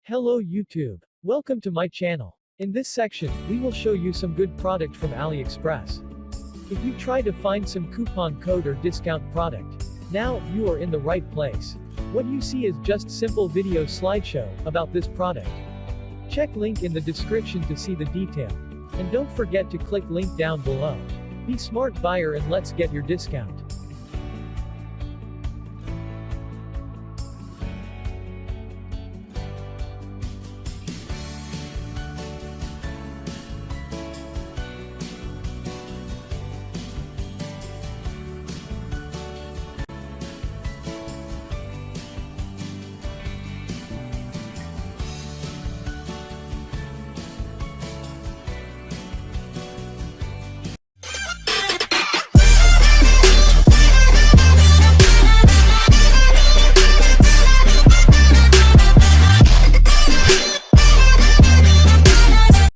Hello YouTube. Welcome to my channel. In this section, we will show you some good product from AliExpress. If you try to find some coupon code or discount product, now, you are in the right place. What you see is just simple video slideshow about this product. Check link in the description to see the detail. And don't forget to click link down below. Be smart buyer and let's get your discount.